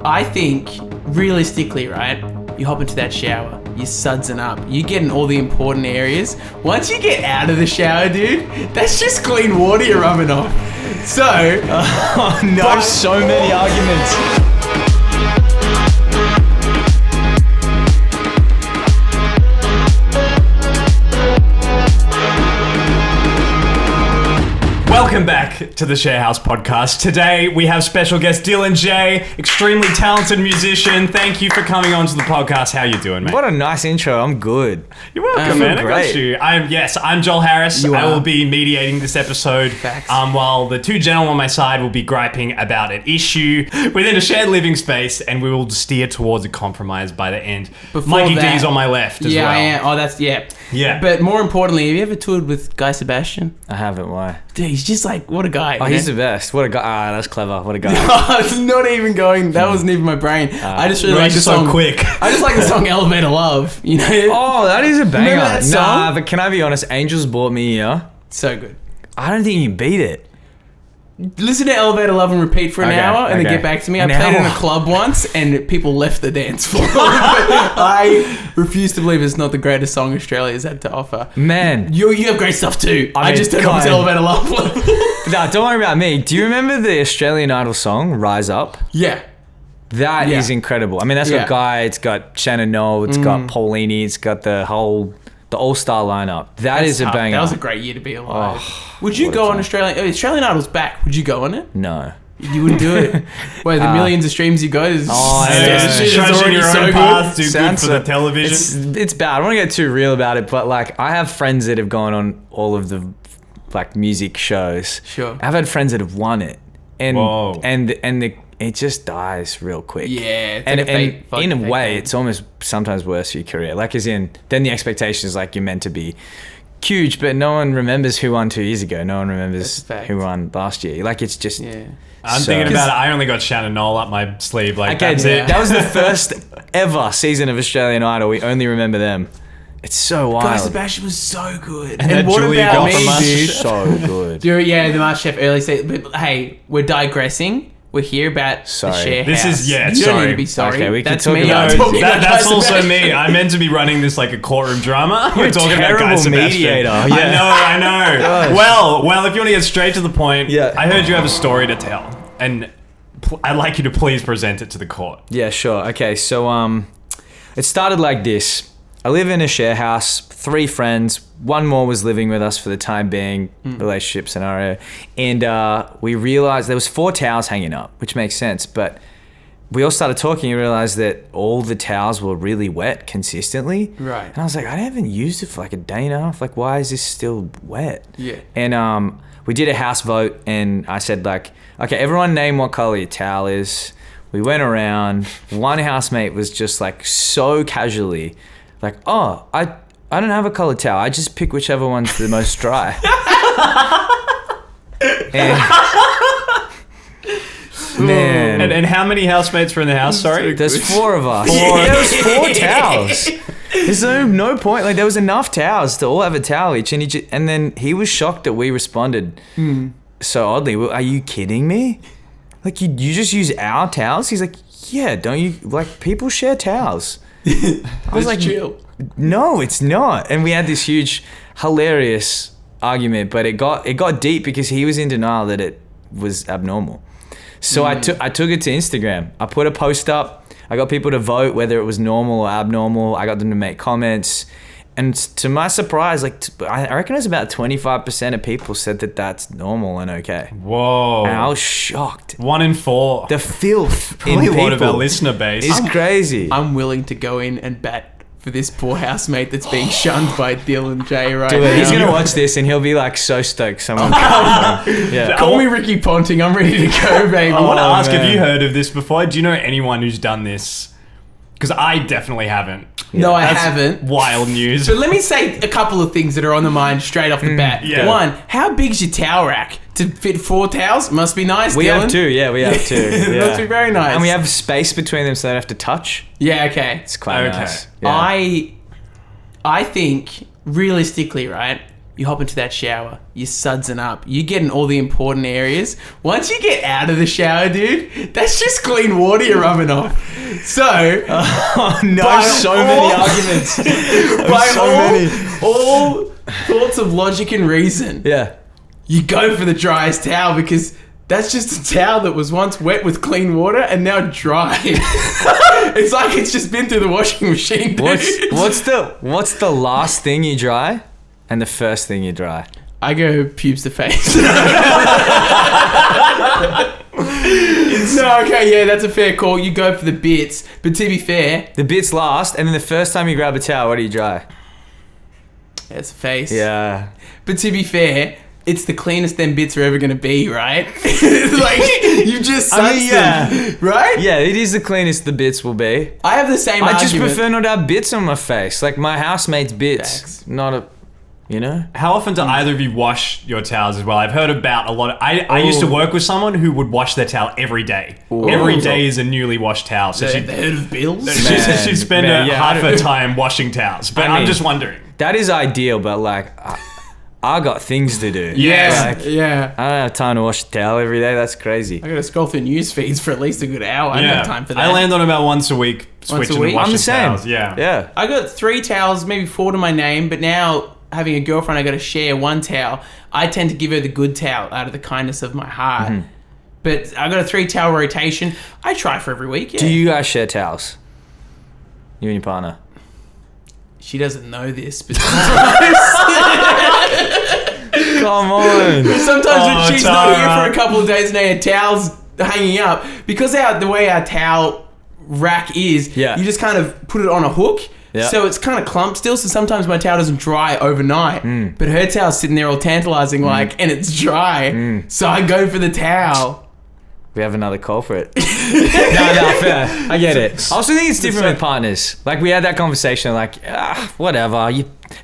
I think, realistically, right, you hop into that shower, you're sudsing up, you're getting all the important areas. Once you get out of the shower, dude, that's just clean water you're rubbing off. So... Oh, no, so many arguments. Welcome back to the Sharehouse podcast. Today we have special guest Dylan J, extremely talented musician. Thank you for coming on to the podcast. How you doing, mate? What a nice intro. I'm good. You're welcome, man. I got you. I'm Joel Harris. I will be mediating this episode. Facts. While the two gentlemen on my side will be griping about an issue within a shared living space, and we will steer towards a compromise by the end. Mikey D's on my left as well. Yeah, I am. Oh, that's... Yeah. Yeah. But more importantly, have you ever toured with Guy Sebastian? I haven't. Why? Dude, he's just like, what a guy. Oh, he's the best. What a guy. Ah, that's clever. What a guy. It's not even going... That wasn't even my brain. I just really like the so song... quick. I just like the song Elevator Love. You know? Oh, that is a banger. Remember that song? Nah, but can I be honest? Angels brought me here. So good. I don't think you can beat it. Listen to Elevator Love and repeat for an hour and then okay. get back to me. An I played in a hour? club once and people left the dance floor. I refuse to believe it's not the greatest song Australia's had to offer. Man. You have great stuff too. I mean, just don't know what's Elevator Love. Nah, don't worry about me. Do you remember the Australian Idol song, Rise Up? Yeah. That is incredible. I mean, that's got Guy, it's got Shannon Noel, it's got Paulini, it's got the all-star lineup. That's is a tough. banger. That was a great year to be alive. Oh, Would you go on Australian Idol's back? Would you go on it? No. You wouldn't do it. Wait, the millions of streams you got is... Trudging your own path, too good for the television. It's bad. I don't want to get too real about it, but like I have friends that have gone on all of the like music shows. Sure. I've had friends that have won it. And Whoa. it just dies real quick. Yeah. It's And like a fake in a fake way, game. it's almost sometimes worse for your career. Like as in, then the expectation is like you're meant to be huge, but no one remembers who won 2 years ago. No one remembers who won last year. Like it's just... Yeah. I'm thinking about it. I only got Shannon Noel up my sleeve. Like, Okay, that's it. that was the first ever season of Australian Idol. We only remember them. It's so wild. Guy Sebastian was so good. And what Julia about Goff me, from dude? So good. Yeah, the MasterChef early season. But hey, we're digressing. We're here about Sorry. the Sharehouse. This is- yeah, You don't sorry. need to be sorry. Okay, we can That's talk me. about I'm it. talking about That's Guy also Sebastian. me. I meant to be running this like a courtroom drama. You're We're talking a about Guy terrible Sebastian. mediator. I Yeah. know. Gosh. Well, if you want to get straight to the point, Yeah. I heard you have a story to tell, and I'd like you to please present it to the court. Yeah, sure. Okay, so it started like this. I live in a share house, 3 friends. One more was living with us for the time being, relationship scenario. And we realized there was 4 towels hanging up, which makes sense. But we all started talking and realized that all the towels were really wet consistently. Right. And I was like, I haven't used it for like a day and a half. Like, why is this still wet? Yeah. And we did a house vote and I said like, okay, everyone name what color your towel is. We went around. One housemate was just like so casually like, oh, I don't have a colored towel. I just pick whichever one's the most dry. Man. And how many housemates were in the house? Sorry, There's 4 of us. There was 4 towels. There's no point. Like there was enough towels to all have a towel each, and then he was shocked that we responded so oddly. Well, are you kidding me? Like you just use our towels? He's like, yeah. Don't you like people share towels? I was like, chill. No, it's not. And we had this huge, hilarious argument, but it got deep because he was in denial that it was abnormal. So I took it to Instagram. I put a post up. I got people to vote whether it was normal or abnormal. I got them to make comments. And to my surprise, like I reckon it was about 25% of people said that that's normal and okay. Whoa. And I was shocked. 1 in 4. The filth Probably in a lot of our people listener base. is crazy. I'm willing to go in and bat for this poor housemate that's being shunned by Dylan J right Dude, now. he's gonna watch this and he'll be like so stoked. Someone, yeah. Call me Ricky Ponting. I'm ready to go, baby. I want to ask, man. have you heard of this before? Do you know anyone who's done this? Because I definitely haven't. No, I That's haven't. Wild news. But let me say a couple of things that are on the mind straight off the bat. yeah. 1, how big's your towel rack? To fit 4 towels? Must be nice, We Dylan. have 2, yeah, we have 2. Yeah. Must be very nice. And we have space between them so they don't have to touch. Yeah, okay. It's quite Okay. nice. Yeah. I think, realistically, right, You hop into that shower. You're sudsing up. You're getting all the important areas. Once you get out of the shower, dude, that's just clean water you're rubbing off. So, Oh no, by so all- many arguments. by so all, many. all thoughts of logic and reason, Yeah. you go for the driest towel because that's just a towel that was once wet with clean water and now dry. It's like it's just been through the washing machine, dude. What's the last thing you dry and the first thing you dry? I go pubes to face. No, okay, yeah, that's a fair call. You go for the bits, but to be fair, The bits last, and then the first time you grab a towel, what do you dry? that's a face. Yeah. But to be fair, it's the cleanest them bits are ever gonna be, right? Like you just suds I mean, yeah. them, right? Yeah, it is the cleanest the bits will be. I have the same I argument. just prefer not to have bits on my face. Like my housemate's bits. Facts. Not a, you know? How often do either of you wash your towels as well? I've heard about a lot of... I used to work with someone who would wash their towel every day. Every day is a newly washed towel. So the she'd, head of bills. she'd spend Man, yeah, half I her don't- time washing towels. But I I'm mean- just wondering. That is ideal, but like, I got things to do. Yes. Like, Yeah. I don't have time to wash a towel every day. That's crazy. I gotta scroll through news feeds for at least a good hour. I don't have time for that. I land on about once a week switching week? and washing I'm the same. towels. Yeah. Yeah. I got 3 towels, maybe 4 to my name, but now having a girlfriend, I got to share 1 towel. I tend to give her the good towel out of the kindness of my heart. Mm-hmm. But I got a 3 towel rotation. I try for every week. Yeah. Do you guys share towels? You and your partner? She doesn't know this, but Come on. sometimes when she's not here Tara. for a couple of days and her towel's hanging up, because the way our towel rack is, Yeah. you just kind of put it on a hook. Yeah. So it's kind of clumped still, so sometimes my towel doesn't dry overnight. Mm. But her towel's sitting there all tantalizing and it's dry. Mm. So I go for the towel. We have another culprit. no, fair. I get it. I also think it's different with partners. Like we had that conversation. Like, whatever.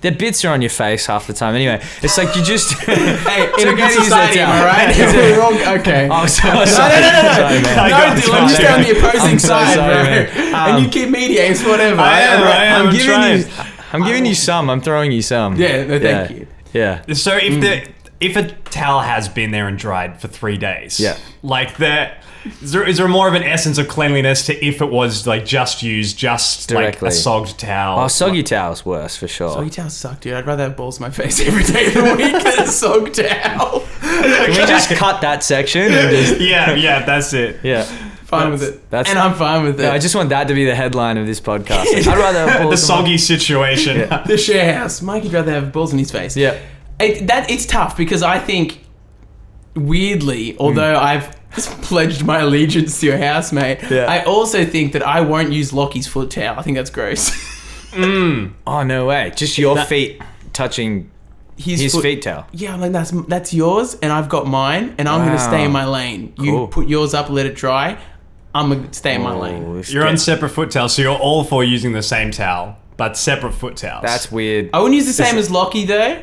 The bits are on your face half the time. Anyway, it's like you just. Hey, It's in a okay good to use that society, am towel. I right? We're all- okay. Oh, sorry. No, Sorry, man. No, got Dylan, you it. stay on the opposing I'm so side, sorry, bro. man. And you keep mediating, so whatever. I am. I'm giving you some. I'm throwing you some. Yeah, no, thank you. Yeah. So if a towel has been there and dried for 3 days, Yeah. like is there more of an essence of cleanliness to if it was like just used, just Directly. like a sogged towel? Oh, soggy towel's worse for sure. Soggy towels suck, dude. I'd rather have balls in my face every day of the week than a sogged towel. Can we just cut that section and just yeah, that's it. yeah? Fine with it. That's- And I'm fine with it. No, I just want that to be the headline of this podcast. Like, I'd rather have The balls in my- soggy situation. the Sharehouse. Mikey'd rather have balls in his face. Yeah. It's tough because I think, weirdly, although I've pledged my allegiance to your housemate, Yeah. I also think that I won't use Lockie's foot towel. I think that's gross. Oh no way! Just your feet touching his foot- feet towel. Yeah, I'm like, that's yours, and I've got mine, and I'm gonna stay in my lane. You Cool. put yours up, let it dry. I'm gonna stay in my lane. Oh, this You're on gets- separate foot towels, so you're all for using the same towel, but separate foot towels. That's weird. I wouldn't use the same as Lockie though.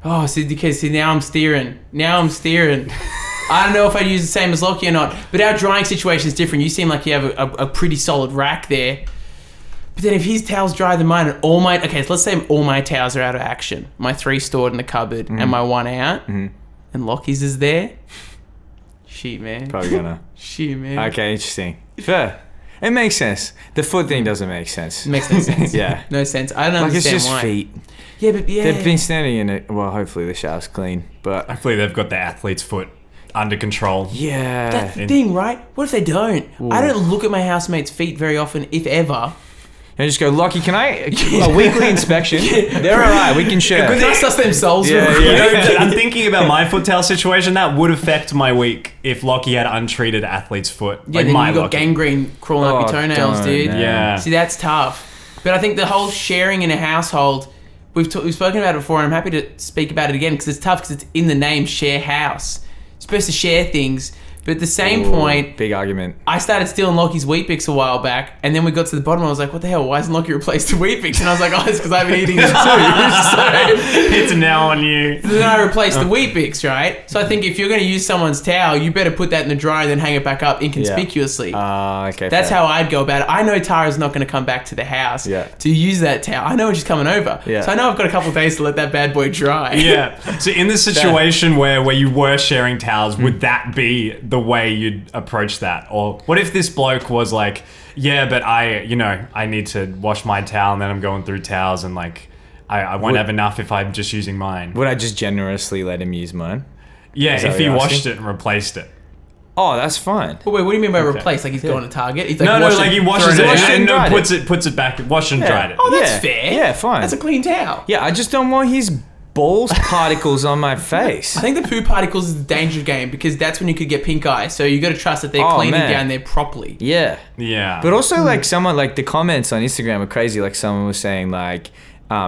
Oh, see, now I'm steering. I don't know if I'd use the same as Lockie or not, but our drying situation is different. You seem like you have a pretty solid rack there. But then if his towel's drier than mine, and so let's say all my towels are out of action. My 3 stored in the cupboard and my 1 out, and Lockie's is there. Shit, man. Probably gonna. Shit, man. Okay, interesting. Fair. It makes sense. The foot thing doesn't make sense. It makes no sense. Yeah. No sense. I don't Like it's understand just why. feet. Yeah, but yeah. They've been standing in it. Well, hopefully the shower's clean. But Hopefully they've got the athlete's foot under control. yeah. That's the thing, right? What if they don't? I don't look at my housemate's feet very often, if ever. And just go, Lockie, can I a weekly inspection? They're all right. We can share. Can I suss them souls real Yeah, quick? yeah. I'm thinking about my foot towel situation. That would affect my week if Lockie had untreated athlete's foot. Yeah, Like then my you got Lockie. gangrene crawling up your Oh, toenails, don't, dude. man. Yeah. See, that's tough. But I think the whole sharing in a household, we've spoken about it before, and I'm happy to speak about it again because it's tough because it's in the name, share house. You're supposed to share things, But at the same Ooh, point, big argument. I started stealing Lockie's Weet-Bix a while back, and then we got to the bottom. I was like, "What the hell? Why hasn't Lockie replaced the Weet-Bix?" And I was like, "Oh, it's because I've been eating them too." It's now on you. So then I replaced the Weet-Bix, right? So I think if you're going to use someone's towel, you better put that in the dryer and then hang it back up inconspicuously. Okay. That's fair. how I'd go about it. I know Tara's not going to come back to the house to use that towel. I know when she's coming over, so I know I've got a couple of days to let that bad boy dry. Yeah. So in the situation where you were sharing towels, would that be the way you'd approach that? Or what if this bloke was like, yeah, but I need to wash my towel and then I'm going through towels and like I won't have enough if I'm just using mine. Would I just generously let him use mine? Yeah, Is that if what he you're washed asking? it and replaced it. Oh, that's fine. But wait, what do you mean by replace? Like he's going to Target? He's like No, like he washes it and dried puts it back, washed and dried it. Oh, that's fair. Yeah, fine. That's a clean towel. Yeah, I just don't want his balls particles on my face. I think the poo particles is the danger game because that's when you could get pink eye. So you got to trust that they're cleaning down there properly. Yeah. Yeah. But also like someone like the comments on Instagram were crazy. Like someone was saying like,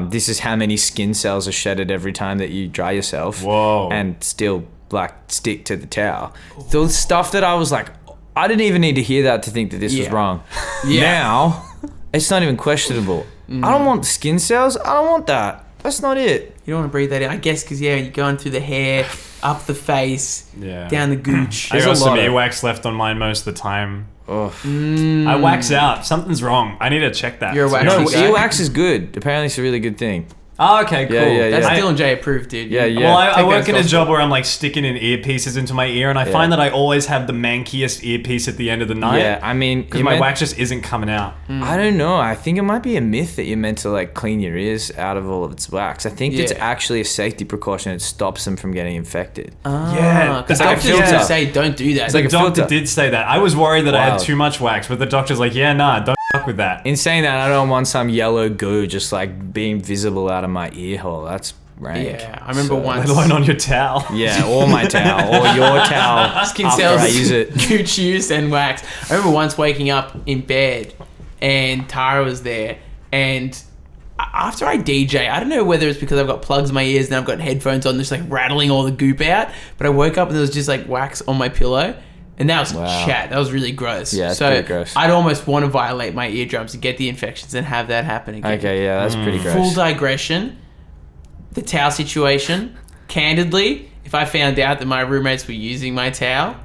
this is how many skin cells are shedded every time that you dry yourself. Whoa. And still like stick to the towel. The stuff that I was like, I didn't even need to hear that to think that this was wrong. Now, it's not even questionable. I don't want skin cells. I don't want that. That's not it. You don't want to breathe that in. I guess because, you're going through the hair, up the face, down the gooch. I got some lot of- earwax left on mine most of the time. Oh. I wax out. Something's wrong. I need to check that. You're a waxy No, guy. earwax is good. Apparently it's a really good thing. Oh, okay, cool. Yeah. That's Dylan J approved, dude. Yeah. Well, I Take work that in a stuff. job where I'm like sticking in earpieces into my ear, and I find that I always have the mankiest earpiece at the end of the night. Yeah, I mean... Because my wax just isn't coming out. I don't know. I think it might be a myth that you're meant to like clean your ears out of all of its wax. I think it's actually a safety precaution. It stops them from getting infected. Yeah. Because It's like a doctors filter. do say don't do that. like The a doctor filter. did say that. I was worried that I had Wow. too much wax, but the doctor's like, yeah, nah, don't fuck with that. In saying that, I don't want some yellow goo just like being visible out of my ear hole. That's rank. Yeah, I remember once. Let alone on your towel. Yeah, or my towel, or your towel. Skin after cells, I use it. gooch use, and wax. I remember once waking up in bed and Tara was there, and after I DJ, I don't know whether it's because I've got plugs in my ears and I've got headphones on, just like rattling all the goop out, but I woke up and there was just like wax on my pillow. And that was chat. That was really gross. Yeah, it's so pretty gross. I'd almost want to violate my eardrums to get the infections and have that happen again. Okay, yeah, that's pretty gross. Full digression. The towel situation. Candidly, if I found out that my roommates were using my towel,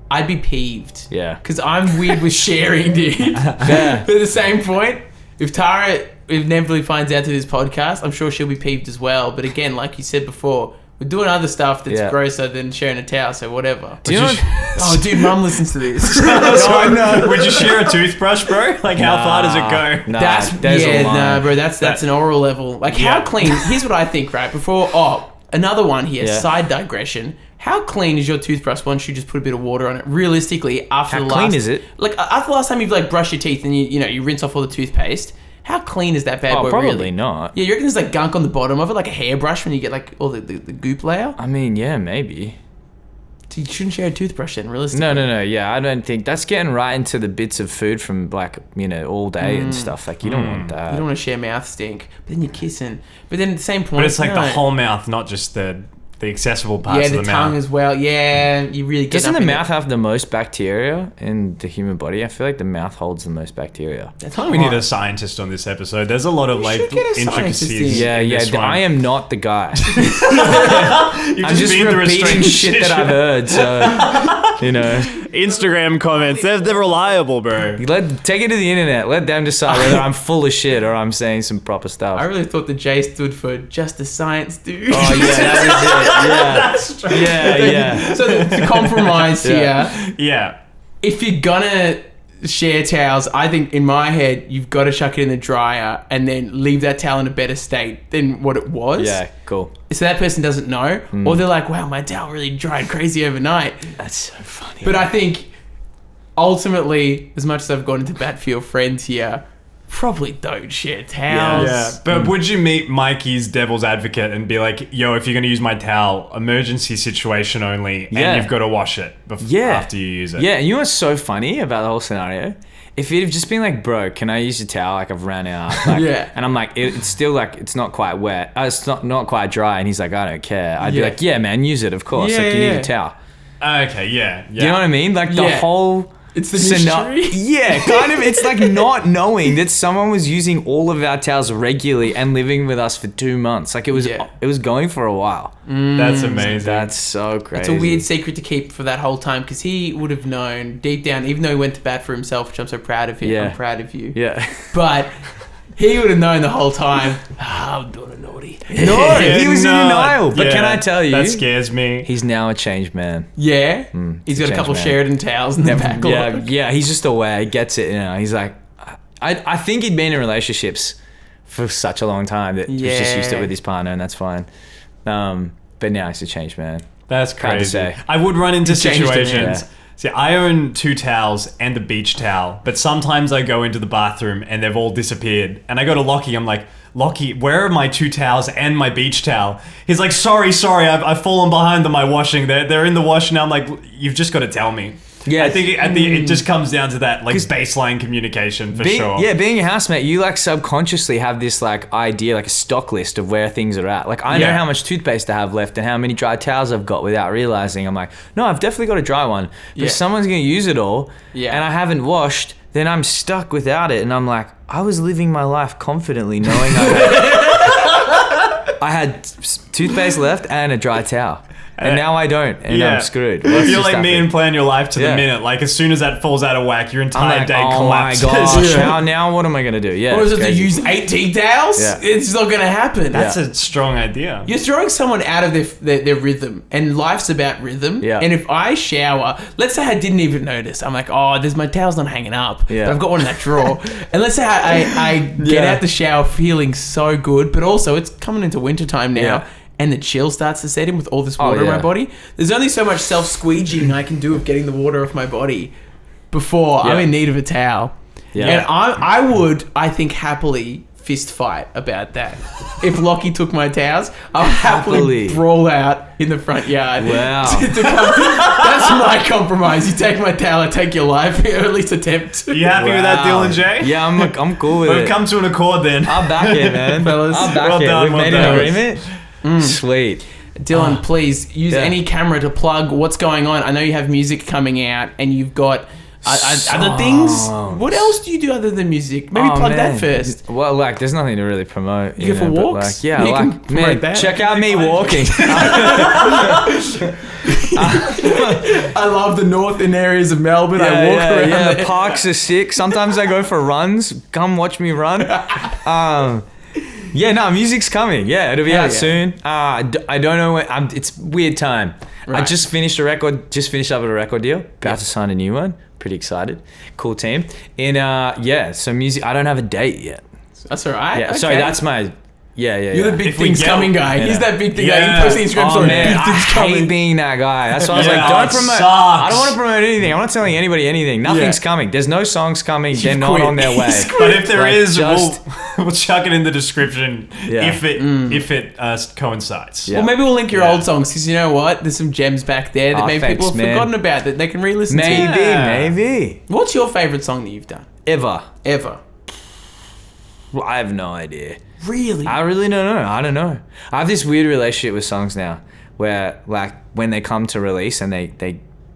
I'd be peeved. Yeah. Because I'm weird with sharing, dude. Yeah. But at the same point, if Tara inevitably finds out through this podcast, I'm sure she'll be peeved as well. But again, like you said before, we're doing other stuff that's grosser than sharing a towel, so whatever. Do you know? Oh, dude, Mum listens to this. Would you share a toothbrush, bro? Like, how far does it go? Nah, That's there's a line. bro. That's an oral level. Like, how clean? Here's what I think, right? Another one here. Yeah. Side digression. How clean is your toothbrush once you just put a bit of water on it? Realistically, after How the last, clean is it? Like after the last time you've like brushed your teeth and you rinse off all the toothpaste. How clean is that bad boy? Probably really? not. Yeah, you reckon there's like gunk on the bottom of it, like a hairbrush when you get like all the goop layer? I mean, yeah, maybe. So you shouldn't share a toothbrush then, realistically. No. Yeah, I don't think that's getting right into the bits of food from like all day and stuff. Like you don't want that. You don't want to share mouth stink, but then you're kissing. But then at the same point, But it's like the no. whole mouth, not just the accessible parts Yeah, of the the tongue mouth. as well. Yeah, you really get Doesn't up the in mouth it. have the most bacteria in the human body? I feel like the mouth holds the most bacteria. That's We need hard. a scientist on this episode. There's a lot of We like should get a scientist intricacies. in. Yeah, in this one. I am not the guy. You've I'm just been through a repeating strange shit that I've heard. So, Instagram comments, they're reliable, bro. take it to the internet. Let them decide whether I'm full of shit or I'm saying some proper stuff. I really thought the J stood for just a science, dude. Oh yeah, that was it. Yeah. So the compromise Yeah. here, Yeah. if you're gonna share towels, I think in my head you've got to chuck it in the dryer and then leave that towel in a better state than what it was. Yeah, cool. So that person doesn't know, or they're like, "Wow, my towel really dried crazy overnight." That's so funny. But I think ultimately, as much as I've gone into bat for your friends here, probably don't share towels. Yeah, but would you meet Mikey's devil's advocate and be like, yo, if you're going to use my towel, emergency situation only, Yeah. and you've got to wash it after you use it? Yeah, and you know what's so funny about the whole scenario? If you'd have just been like, bro, can I use your towel? Like, I've ran out. Like, Yeah. And I'm like, it's still like, it's not quite wet. It's not quite dry. And he's like, I don't care. I'd be Yeah. like, yeah, man, use it, of course. Yeah, like, you need yeah. a towel. Okay, yeah. Do you know what I mean? Like the Yeah. whole. It's the Scenario. mystery. Yeah, kind of. It's like not knowing that someone was using all of our towels regularly and living with us for 2 months. Like it was going for a while. That's amazing. That's so crazy. It's a weird secret to keep for that whole time because he would have known deep down, even though he went to bat for himself, which I'm so proud of him. Yeah. I'm proud of you. Yeah. But he would have known the whole time, I'm doing a naughty. No, he was in denial. But Yeah, can I tell you? That scares me. He's now a changed man. Yeah? He's got a changed couple man. Sheridan towels in the back. Yeah, he's just aware. He gets it, He's like, I think he'd been in relationships for such a long time that he was just used to it with his partner, and that's fine. But now he's a changed man. That's Proud to crazy. say. I would run into changed it, situations. yeah. See, I own 2 towels and a beach towel, but sometimes I go into the bathroom and they've all disappeared. And I go to Lockie, I'm like, Lockie, where are my 2 towels and my beach towel? He's like, sorry, I've fallen behind on my washing. They're in the wash now. I'm like, you've just got to tell me. Yeah, I think it just comes down to that like baseline communication for sure. Yeah, being a housemate, you like subconsciously have this like idea, like a stock list of where things are at. Like I know how much toothpaste I have left and how many dry towels I've got without realizing. I'm like, no, I've definitely got a dry one. But if someone's gonna use it all and I haven't washed, then I'm stuck without it. And I'm like, I was living my life confidently knowing I had toothpaste left and a dry towel. And now I don't, and I'm screwed. If you're like me and plan your life to the minute, like as soon as that falls out of whack, your entire day collapses. Oh my gosh, now what am I going to do? Yeah. Or is it to use 8 tea towels? Yeah. It's not going to happen. That's a strong idea. You're throwing someone out of their rhythm, and life's about rhythm. Yeah. And if I shower, let's say I didn't even notice. I'm like, oh, there's my towel's not hanging up. Yeah. But I've got one in that drawer. And let's say I get out the shower feeling so good, but also it's coming into wintertime now. Yeah. And the chill starts to set in with all this water in my yeah. body. There's only so much self-squeegeeing I can do of getting the water off my body before I'm in need of a towel. Yeah. And I would, I think, happily fist fight about that. If Lockie took my towels, I'll happily brawl out in the front yard. Wow. That's my compromise. You take my towel, I take your life, or at least attempt. You happy with that, Dylan J? Yeah, I'm cool with it. We've come to an accord then. I'll back it, man. Fellas. I'll back Well it. done, We've well made done. an agreement. Sweet. Dylan, please use Yeah. any camera to plug what's going on. I know you have music coming out and you've got other things. What else do you do other than music? Maybe plug that first. Well, like, there's nothing to really promote. You go for but, walks? Like, yeah, You can like, promote man, that. check out me walking. I love the northern areas of Melbourne. I walk around there. Parks are sick. Sometimes I go for runs. Come watch me run. Yeah, no, music's coming. Yeah, it'll be out soon. I don't know when. It's weird time. Right. I just finished up a record deal. About to sign a new one. Pretty excited. Cool team. And so music. I don't have a date yet. That's all right. Yeah, Okay. sorry, that's my. Yeah. You're the big If we things get- coming guy. Yeah. He's that big thing Yeah. guy. He posts the Instagram Oh story. man, Big I things hate coming. being that guy. That's why I was Yeah, like, don't it promote. sucks. I don't want to promote anything. I'm not telling anybody anything. Nothing's Yeah. coming. There's no songs coming. They're not quit. on their way. He's But if there Like, is, just- we'll chuck it in the description Yeah. if it coincides. Yeah. Well, maybe we'll link your Yeah. old songs because you know what? There's some gems back there that Aw, maybe people have thanks, man. forgotten about that they can re-listen to. Maybe. What's your favorite song that you've done Ever. ever? Well, I have no idea. Really? I really don't know. I don't know. I have this weird relationship with songs now where, like, when they come to release and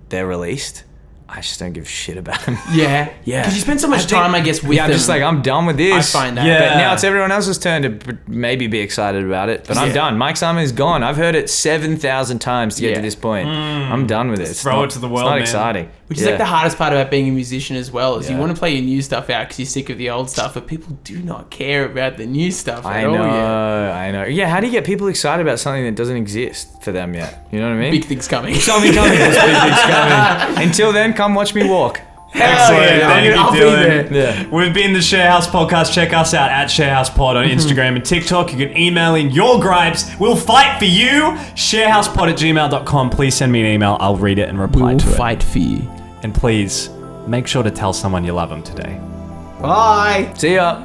they're released, I just don't give a shit about them. Yeah. Yeah. Because you spend so much time, I guess, with I'm them. just like, I'm done with this. I find that. Yeah. But now it's everyone else's turn to maybe be excited about it. But I'm done. Mike Simon is gone. I've heard it 7,000 times to get to this point. I'm done with it. It's throw not- it to the it's world, not man. exciting. Which is like the hardest part about being a musician as well, is you Yeah. want to play your new stuff out because you're sick of the old stuff, but people do not care about the new stuff I at all know, yet. I know. Yeah, how do you get people excited about something that doesn't exist for them yet? You know what I mean? Big things coming. Something coming. There's big things coming. Until then, come watch me walk. Excellent. yeah, Thank I'll be you, Dylan. there. Yeah. We've been the Sharehouse Podcast. Check us out at SharehousePod on Instagram and TikTok. You can email in your gripes. We'll fight for you. Sharehousepod@gmail.com. Please send me an email. I'll read it and reply We'll to it. fight for you. And please, make sure to tell someone you love them today. Bye. See ya.